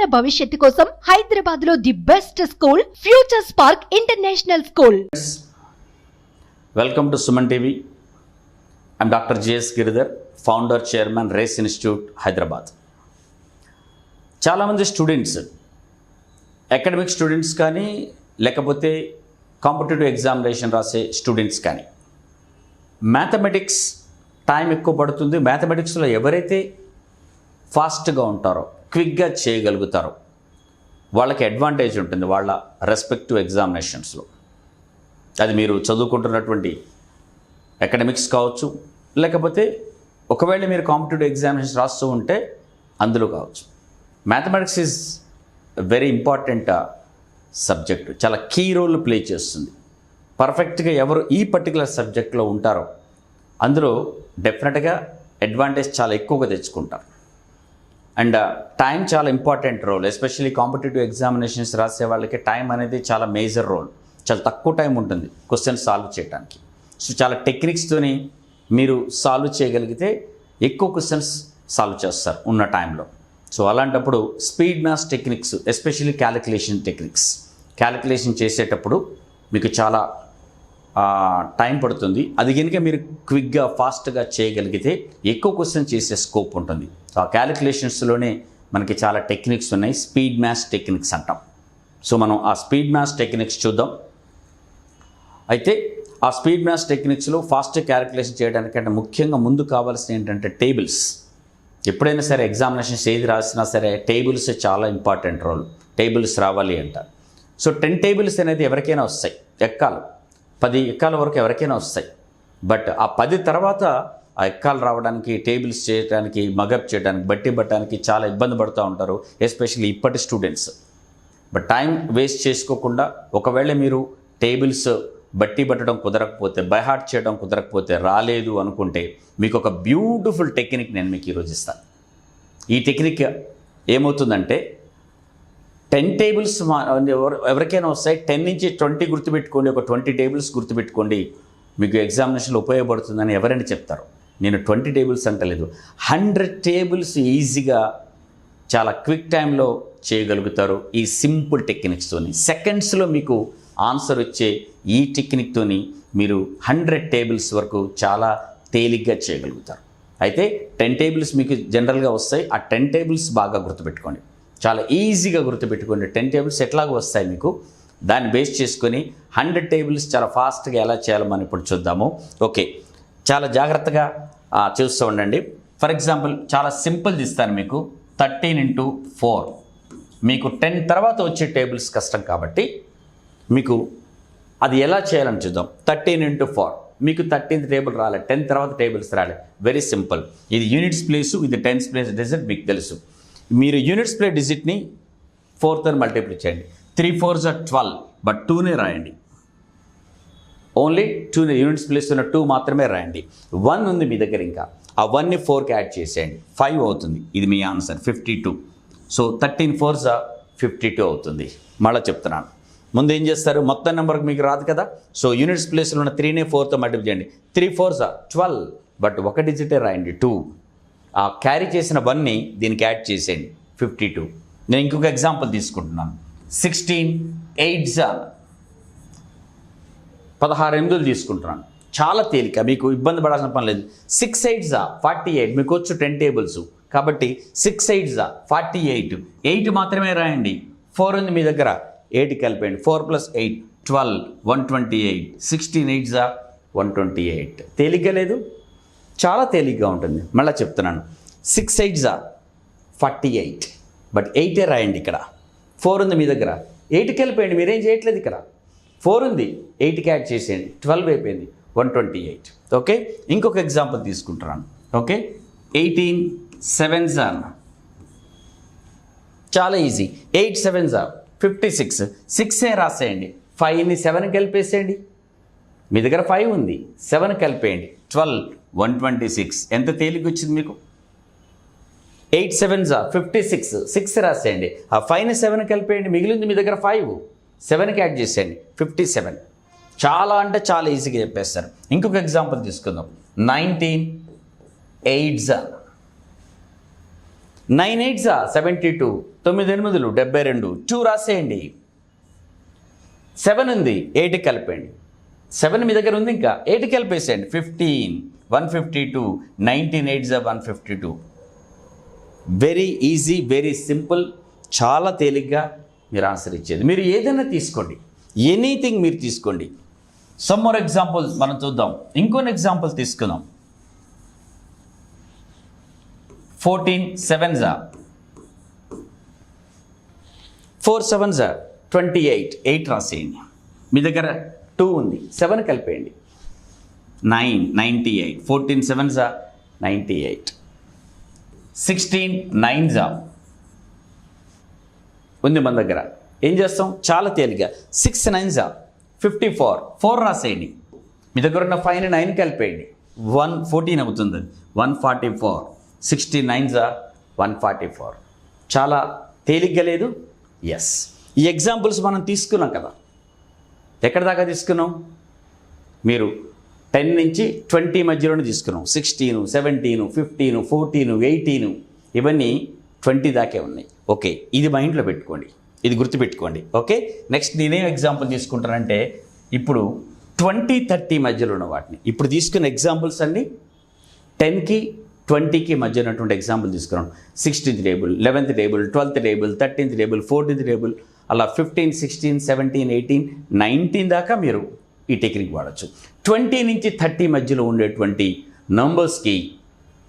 పిల్లల భవిష్యత్తు కోసం హైదరాబాద్ లో the best school future spark international school. Welcome to Suman TV. I'm doctor GS Giridhar, founder chairman race institute Hyderabad. చాలామంది students, academic students కానీ లేకపోతే కాంపిటేటివ్ ఎగ్జామినేషన్ రాసే స్టూడెంట్స్ కానీ మ్యాథమెటిక్స్ టైం ఎక్కువ పడుతుంది. మ్యాథమెటిక్స్లో ఎవరైతే ఫాస్ట్గా ఉంటారో, క్విక్గా చేయగలుగుతారో వాళ్ళకి అడ్వాంటేజ్ ఉంటుంది వాళ్ళ రెస్పెక్టివ్ ఎగ్జామినేషన్స్లో. అది మీరు చదువుకుంటున్నటువంటి అకాడమిక్స్ కావచ్చు, లేకపోతే ఒకవేళ మీరు కాంపిటేటివ్ ఎగ్జామినేషన్స్ రాస్తూ ఉంటే అందులో కావచ్చు. Mathematics is very important subject, చాలా కీ రోల్ ప్లే చేస్తుంది. పర్ఫెక్ట్గా ఎవరు ఈ పర్టికులర్ సబ్జెక్ట్లో ఉంటారో అందులో డెఫినెట్గా అడ్వాంటేజ్ చాలా ఎక్కువగా తెచ్చుకుంటారు. అండ్ టైం చాలా important role, especially competitive examinations రాసే వాళ్ళకి టైం అనేది చాలా మేజర్ రోల్. చాలా తక్కువ టైం ఉంటుంది క్వశ్చన్ సాల్వ్ చేయడానికి. సో చాలా టెక్నిక్స్తోని మీరు సాల్వ్ చేయగలిగితే ఎక్కువ క్వశ్చన్స్ సాల్వ్ చేస్తారు ఉన్న టైంలో. సో అలాంటప్పుడు speed maths techniques, especially calculation చేసేటప్పుడు మీకు చాలా టైం పడుతుంది. అది కనుక మీరు క్విక్గా ఫాస్ట్గా చేయగలిగితే ఎక్కువ క్వశ్చన్ చేసే స్కోప్ ఉంటుంది. ఆ క్యాలిక్యులేషన్స్లోనే మనకి చాలా టెక్నిక్స్ ఉన్నాయి, స్పీడ్ మ్యాథ్స్ టెక్నిక్స్ అంటాం. సో మనం ఆ స్పీడ్ మ్యాథ్స్ టెక్నిక్స్ చూద్దాం. అయితే ఆ స్పీడ్ మ్యాథ్స్ టెక్నిక్స్లో ఫాస్ట్ క్యాలిక్యులేషన్ చేయడానికంటే ముఖ్యంగా ముందు కావాల్సిన ఏంటంటే టేబుల్స్. ఎప్పుడైనా సరే ఎగ్జామినేషన్స్ ఏది రాసినా సరే టేబుల్స్ చాలా ఇంపార్టెంట్ రోల్. టేబుల్స్ రావాలి అంటారు. సో 10 టేబుల్స్ అనేది ఎవరికైనా వస్తాయి, 10 ఎక్కాల వరకు ఎవరికైనా వస్తాయి. బట్ ఆ 10 తర్వాత ఆ ఎక్కాలు రావడానికి, టేబుల్స్ చేయడానికి, మగప్ చేయడానికి, బట్టి పట్టడానికి చాలా ఇబ్బంది పడుతూ ఉంటారు, ఎస్పెషల్లీ ఇప్పటి స్టూడెంట్స్. బట్ టైం వేస్ట్ చేసుకోకుండా ఒకవేళ మీరు టేబుల్స్ బట్టి పట్టడం కుదరకపోతే, బైహార్ట్ చేయడం కుదరకపోతే, రాలేదు అనుకుంటే మీకు ఒక బ్యూటిఫుల్ టెక్నిక్ నేను మీకు ఈరోజు ఇస్తాను. ఈ టెక్నిక్ ఏమవుతుందంటే 10 టేబుల్స్ ఎవరికైనా వస్తాయి. 10 నుంచి 20 గుర్తుపెట్టుకోండి, ఒక 20 టేబుల్స్ గుర్తుపెట్టుకోండి, మీకు ఎగ్జామినేషన్లో ఉపయోగపడుతుందని ఎవరైనా చెప్తారు. నేను 20 టేబుల్స్ అంటలేదు, 100 టేబుల్స్ ఈజీగా చాలా క్విక్ టైంలో చేయగలుగుతారు ఈ సింపుల్ టెక్నిక్స్తోని. సెకండ్స్లో మీకు ఆన్సర్ వచ్చే ఈ టెక్నిక్తోని మీరు 100 టేబుల్స్ వరకు చాలా తేలిగ్గా చేయగలుగుతారు. అయితే 10 టేబుల్స్ మీకు జనరల్గా వస్తాయి. ఆ 10 టేబుల్స్ బాగా గుర్తుపెట్టుకోండి, చాలా ఈజీగా గుర్తుపెట్టుకోండి. 10 టేబుల్స్ ఎట్లాగో వస్తాయి మీకు. దాన్ని బేస్ చేసుకొని 100 టేబుల్స్ చాలా ఫాస్ట్గా ఎలా చేయాలో మనం ఇప్పుడు చూద్దాము. ఓకే, చాలా జాగ్రత్తగా చూస్తూ ఉండండి. ఫర్ ఎగ్జాంపుల్ చాలా సింపుల్ ఇస్తాను మీకు. 13 into 4 మీకు 10 తర్వాత వచ్చే టేబుల్స్ కష్టం కాబట్టి మీకు అది ఎలా చేయాలని చూద్దాం. 13 into 4 మీకు 13th టేబుల్ రాలేదు, 10 తర్వాత టేబుల్స్ రాలేదు. Very simple. ఇది యూనిట్స్ ప్లేసు, ఇది 10th ప్లేస్ డిజిట్ మీకు తెలుసు. మీరు యూనిట్స్ ప్లేస్ డిజిట్ని 4తో మల్టిప్లై చేయండి. 3 4s are 12, బట్ 2నే రాయండి. ఓన్లీ 2 యూనిట్స్ ప్లేస్ ఉన్న 2 మాత్రమే రాయండి. 1 ఉంది మీ దగ్గర, ఇంకా ఆ 1ని 4కి యాడ్ చేసేయండి, 5 అవుతుంది. ఇది మీ ఆన్సర్ 52. సో 13 4s are 52 అవుతుంది. మళ్ళీ చెప్తున్నాను, ముందు ఏం చేస్తారు, మొత్తం నెంబర్కి మీకు రాదు కదా. సో యూనిట్స్ ప్లేస్లో ఉన్న 3ని 4తో మల్టిప్లై చేయండి. 3 4s are 12, బట్ ఒక డిజిటే రాయండి 2. ఆ క్యారీ చేసిన 1ని దీనికి యాడ్ చేసేయండి, 52. నేను ఇంకొక ఎగ్జాంపుల్ తీసుకుంటున్నాను. 16 8s are 16 8 తీసుకుంటున్నాను. చాలా తేలిక, మీకు ఇబ్బంది పడాల్సిన పని లేదు. 6 8s are 48, మీకు వచ్చు 10 టేబుల్స్ కాబట్టి 6 8s are 48. 8 మాత్రమే రాయండి. 4 ఉంది మీ దగ్గర, 8 కలిపేయండి. 4 + 8 12, 128. 16 8s are 128. తేలిగ్గా లేదు, చాలా తేలిగ్గా ఉంటుంది. మళ్ళీ చెప్తున్నాను, 6 8s are 48, బట్ 8ఏ రాయండి. ఇక్కడ 4 ఉంది మీ దగ్గర, 8 కలిపేయండి. మీరేం చేయట్లేదు, ఇక్కడ 4 ఉంది, 8కి యాడ్ చేసేయండి, 12 అయిపోయింది, 128. ఓకే, ఇంకొక ఎగ్జాంపుల్ తీసుకుంటున్నాను. ఓకే, 18 7s are చాలా ఈజీ. 8 7s are 56. 6ఏ రాసేయండి. 5ని 7 కలిపేసేయండి. మీ దగ్గర 5 ఉంది, 7 కలిపేయండి, 12 126. ఎంత తేలిక వచ్చింది మీకు. 8 7s are 56. 6 రాసేయండి. ఆ 5ని 7 కలిపేయండి, మిగిలింది మీ దగ్గర 5, 7కి యాడ్ చేసేయండి, 57. చాలా అంటే చాలా ఈజీగా చెప్పేస్తారు. ఇంకొక ఎగ్జాంపుల్ తీసుకుందాం. 19 8s are 9 8 72, 9 8 72, 2 రాసేయండి. 7 ఉంది, 8 కలిపేయండి. 7 మీ దగ్గర ఉంది, ఇంకా 8 కలిపేసేయండి. 15, 152, 19 8 152. వెరీ ఈజీ, వెరీ సింపుల్, చాలా తేలిగ్గా మీరు ఆన్సర్ ఇచ్చేది. మీరు ఏదైనా తీసుకోండి, ఎనీథింగ్ మీరు తీసుకోండి. సమ్ మోర్ ఎగ్జాంపుల్స్ మనం చూద్దాం. ఇంకొన్ని ఎగ్జాంపుల్ తీసుకుందాం. 14 7 4 7 28, 8 రాసేయండి. మీ దగ్గర 2 ఉంది, 7 కలిపేయండి. 9 98, 14 7 98. 16 9 ఉంది మన దగ్గర. ఏం చేస్తాం, చాలా తేలిగా 6 9 54, 4 రాసేయండి. మీ దగ్గర ఉన్న 5 9 కలిపేయండి. 14 అవుతుంది, 144. 16 9 144. చాలా తేలిగ్గా లేదు? ఎస్. ఈ ఎగ్జాంపుల్స్ మనం తీసుకున్నాం కదా, ఎక్కడి దాకా తీసుకున్నాం? మీరు 10 నుంచి 20 మధ్యలోనే తీసుకున్నాం. 16 17 15 14 18 ఇవన్నీ 20 దాకే ఉన్నాయి. ఓకే, ఇది మైండ్లో పెట్టుకోండి, ఇది గుర్తుపెట్టుకోండి. ఓకే, నెక్స్ట్ నేనేం ఎగ్జాంపుల్ తీసుకుంటానంటే, ఇప్పుడు 20 30 మధ్యలో ఉన్న వాటిని ఇప్పుడు తీసుకున్న ఎగ్జాంపుల్స్ అన్నీ 10కి 20కి మధ్య ఉన్నటువంటి ఎగ్జాంపుల్ తీసుకున్నాం. 16th table, 11th table, 12th table, 13th table, 14th table, అలా 15 16 17 18 19 దాకా మీరు ఈ టెక్నిక్ వాడచ్చు. 20 నుంచి 30 మధ్యలో ఉండేటువంటి నంబర్స్కి,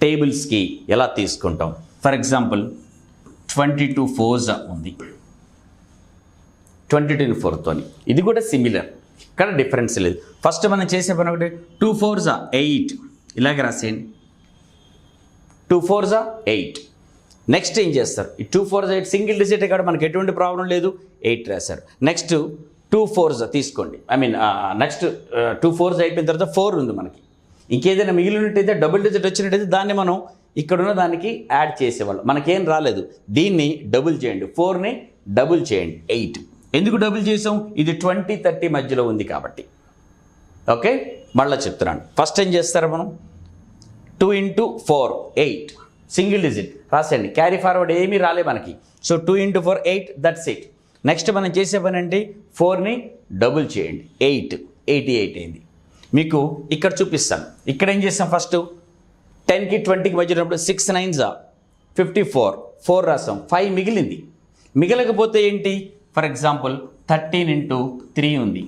టేబుల్స్కి ఎలా తీసుకుంటాం? ఫర్ ఎగ్జాంపుల్ 22 4 ఉంది, 22 4తో. ఇది కూడా సిమిలర్, ఇక్కడ డిఫరెన్స్ లేదు. ఫస్ట్ మనం చేసే పని ఒకటి, 2 4 8 ఇలాగే రాసేయండి. 2 4 8. నెక్స్ట్ ఏం చేస్తారు? ఈ 2 4 8 సింగిల్ డిజిట్ కాదు, మనకి ఎటువంటి ప్రాబ్లం లేదు, 8 రాశారు. నెక్స్ట్ 2 4 తీసుకోండి. నెక్స్ట్ 2 4 అయిపోయిన తర్వాత 4 ఉంది మనకి. ఇంకేదైనా మిగిలినట్టయితే డబుల్ డిజిట్ వచ్చినట్టయితే దాన్ని మనం ఇక్కడున్న దానికి యాడ్ చేసేవాళ్ళం. మనకేం రాలేదు, దీన్ని డబుల్ చేయండి. 4ని డబుల్ చేయండి, 8. ఎందుకు డబుల్ చేసాం? ఇది 20 30 మధ్యలో ఉంది కాబట్టి. ఓకే, మళ్ళీ చెప్తున్నాను. ఫస్ట్ ఏం చేస్తారు మనం? 2 into 4 8 సింగిల్ డిజిట్ రాసేయండి. క్యారీ ఫార్వర్డ్ ఏమీ రాలే మనకి. So 2 into 4 8, that's it. Next మనం చేసే పని అంటే 4ని డబుల్ చేయండి, 8 88 అయింది. మీకు ఇక్కడ చూపిస్తాను. ఇక్కడ ఏం చేస్తాం? ఫస్ట్ 10కి 20కి మధ్య ఉన్నప్పుడు 6 9 54, 4 రాసాం, 5 మిగిలింది. మిగలకపోతే ఏంటి? ఫర్ ఎగ్జాంపుల్ 13 into 3 ఉంది.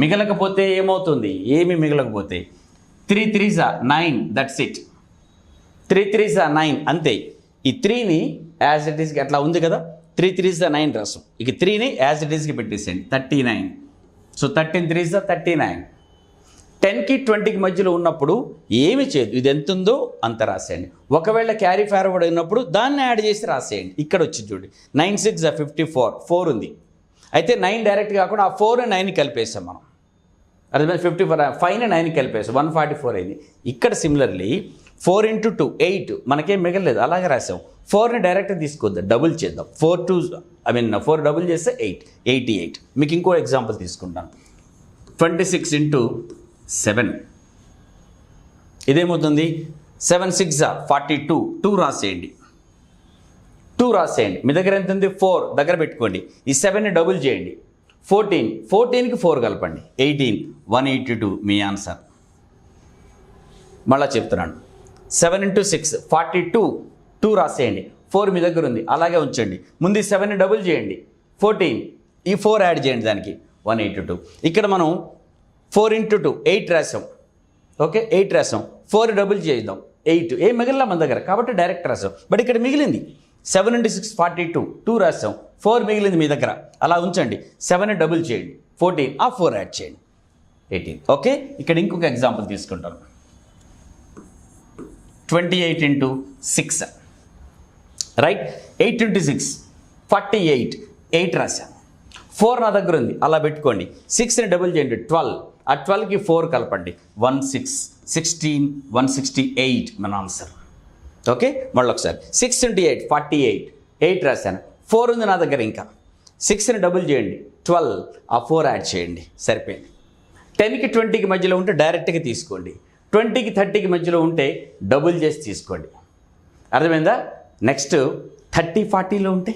మిగలకపోతే ఏమవుతుంది? ఏమి మిగలకపోతే 3 3s 9, దట్స్ ఇట్. 3 3s 9 అంతే. ఈ 3ని యాజ్ ఇట్ ఈస్కి అట్లా ఉంది కదా, 3 3s 9 రాసాం. ఇక 3ని యాజ్ ఇట్ ఈస్కి పెట్టేసేయండి, 39. So 13 3s 39. 10కి 20కి మధ్యలో ఉన్నప్పుడు ఏమి చేయదు, ఇది ఎంత ఉందో అంత రాసేయండి. ఒకవేళ క్యారీ ఫార్వర్డ్ అయినప్పుడు దాన్ని యాడ్ చేసి రాసేయండి. ఇక్కడ వచ్చి చూడండి, 9 6 54, 4 ఉంది. అయితే 9 డైరెక్ట్ కాకుండా ఆ 4 9 కలిపేసాం మనం. అర్థమైంది? 54 5ని 9 కలిపేసాం, 144 అయింది. ఇక్కడ సిమిలర్లీ 4 into 2 8, మనకేం మిగలలేదు, అలాగే రాసాం. 4ని డైరెక్ట్ తీసుకోవద్దు, డబుల్ చేద్దాం. 4 డబుల్ చేస్తే 8 88. మీకు ఇంకో ఎగ్జాంపుల్ తీసుకుంటాను. 26 into 7 ఇదేమవుతుంది? 7 6 42, 2 రాసేయండి. 2 రాసేయండి. మీ దగ్గర ఎంత ఉంది? 4 దగ్గర పెట్టుకోండి. ఈ 7ని డబుల్ చేయండి, 14కి 4 కలపండి, 18 182 మీ ఆన్సర్. మళ్ళీ చెప్తున్నాను. 7 into 6 42, 2 రాసేయండి. 4 మీ దగ్గర ఉంది, అలాగే ఉంచండి. ముందు 7ని డబుల్ చేయండి, 14, ఈ 4 యాడ్ చేయండి దానికి, 182. ఇక్కడ మనం 4 into 2 8 రాసాం. ఓకే, 8 రాసాం. 4 డబుల్ చేద్దాం, 8. ఏం మిగిలిన మన దగ్గర కాబట్టి డైరెక్ట్ రాసాం. బట్ ఇక్కడ మిగిలింది 7 into 6 42, 2 రాసాం. 4 మిగిలింది మీ దగ్గర, అలా ఉంచండి. 7ని డబుల్ చేయండి, 14, ఆ 4 యాడ్ చేయండి, 18. ఓకే, ఇక్కడ ఇంకొక ఎగ్జాంపుల్ తీసుకుంటాను. 28 into 6 రైట్. 8 into 6 48, 8 రాశాను. 4 నా దగ్గర ఉంది, అలా పెట్టుకోండి. 6ని డబుల్ చేయండి, 12. ఆ 12కి 4 కలపండి, 16 168 మన ఆన్సర్. ఓకే, మళ్ళీ ఒకసారి 6 into 8 48, 8 రాశాను. 4 ఉంది నా దగ్గర, ఇంకా 6ని డబుల్ చేయండి, 12, ఆ 4 యాడ్ చేయండి, సరిపోయింది. 10కి 20కి మధ్యలో ఉంటే డైరెక్ట్గా తీసుకోండి. 20కి 30కి మధ్యలో ఉంటే డబుల్ చేసి తీసుకోండి. అర్థమైందా? నెక్స్ట్ 30-40లో ఉంటే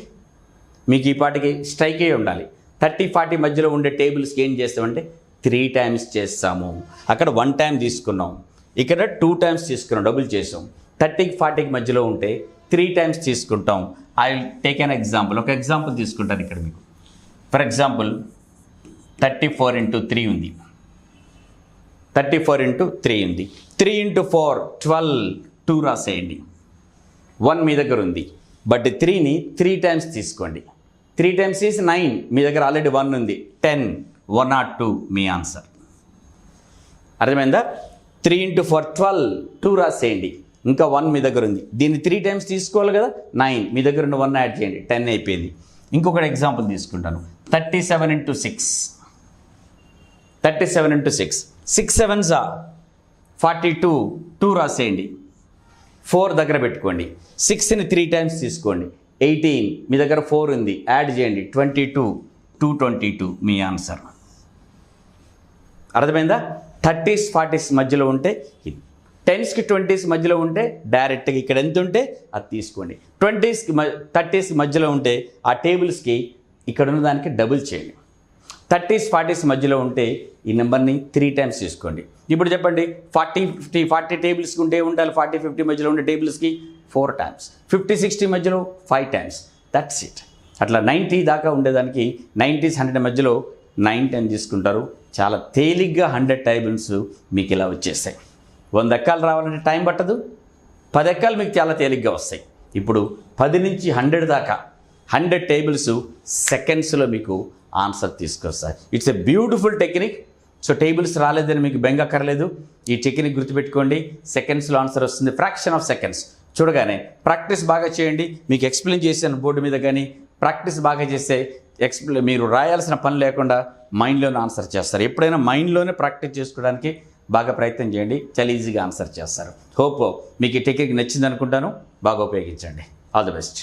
మీకు ఈ పాటికి స్ట్రైక్ అయ్యి ఉండాలి. 30-40 మధ్యలో ఉండే టేబుల్స్కి ఏం చేస్తామంటే 3 టైమ్స్ చేస్తాము. అక్కడ 1 టైం తీసుకున్నాం, ఇక్కడ 2 టైమ్స్ తీసుకున్నాం, డబుల్ చేసాం. 30-40 మధ్యలో ఉంటే 3 టైమ్స్ తీసుకుంటాం. I will take an example. ఒక ఎగ్జాంపుల్ తీసుకుంటాను ఇక్కడ మీకు. ఫర్ ఎగ్జాంపుల్ 34 × 3 ఉంది. 34 × 3 ఉంది. 3 × 4 12, 2 రాసేయండి. 1 మీ దగ్గర ఉంది, బట్ 3ని 3 టైమ్స్ తీసుకోండి. 3 టైమ్స్ ఈజ్ 9. మీ దగ్గర ఆల్రెడీ 1 ఉంది. 10, 1 or 2 మీ ఆన్సర్. అర్థమైందా? 3 × 4 12, 2 రాసేయండి. ఇంకా 1 మీ దగ్గర ఉంది. దీన్ని 3 టైమ్స్ తీసుకోవాలి కదా, 9. మీ దగ్గర ఉన్న 1 యాడ్ చేయండి, 10 అయిపోయింది. ఇంకొకటి ఎగ్జాంపుల్ తీసుకుంటాను. 37 × 6. 37 × 6. 6 7s 42, 2 రాసేయండి. 4 దగ్గర పెట్టుకోండి. 6ని 3 టైమ్స్ తీసుకోండి. 18. మీ దగ్గర 4 ఉంది, యాడ్ చేయండి. 22, 222 మీ ఆన్సర్. అర్థమైందా? 30s 40s మధ్యలో ఉంటే 10స్కి 20s మధ్యలో ఉంటే డైరెక్ట్గా ఇక్కడ ఎంత ఉంటే అది తీసుకోండి. 20స్కి 30s మధ్యలో ఉంటే ఆ టేబుల్స్కి ఇక్కడ ఉన్న దానికి డబుల్ చేయండి. 30s 40s మధ్యలో ఉంటే ఈ నెంబర్ని 3 టైమ్స్ తీసుకోండి. ఇప్పుడు చెప్పండి, 40 టేబుల్స్కి ఉంటే ఉండాలి. 40-50 మధ్యలో ఉండే టేబుల్స్కి 4 టైమ్స్. 50-60 మధ్యలో 5 టైమ్స్. That's it. అట్లా 90 దాకా ఉండేదానికి 90s 100 మధ్యలో 9 టైమ్స్ తీసుకుంటారు. చాలా తేలిగ్గా 100 టేబుల్స్ మీకు ఇలా వచ్చేస్తాయి. 100 ఎక్కాలు రావాలంటే టైం పట్టదు. 10 ఎక్కాలు మీకు చాలా తేలిగ్గా వస్తాయి. ఇప్పుడు 10 నుంచి 100 దాకా 100 టేబుల్స్ సెకండ్స్లో మీకు ఆన్సర్ తీసుకొస్తాయి. It's a beautiful technique. So tables రాలేదని మీకు బెంగక్కర్లేదు. ఈ టెక్నిక్ గుర్తుపెట్టుకోండి. సెకండ్స్లో ఆన్సర్ వస్తుంది, ఫ్రాక్షన్ ఆఫ్ సెకండ్స్. చూడగానే ప్రాక్టీస్ బాగా చేయండి. మీకు ఎక్స్ప్లెయిన్ చేశాను బోర్డు మీద, కానీ ప్రాక్టీస్ బాగా చేస్తే మీరు రాయాల్సిన పని లేకుండా మైండ్లోనే ఆన్సర్ చేస్తారు. ఎప్పుడైనా మైండ్లోనే ప్రాక్టీస్ చేసుకోవడానికి బాగా ప్రయత్నం చేయండి, చాలా ఈజీగా ఆన్సర్ చేస్తారు. హోప్ మీకు ఈ టెక్నిక్ నచ్చింది అనుకుంటాను. బాగా ఉపయోగించండి. All the best.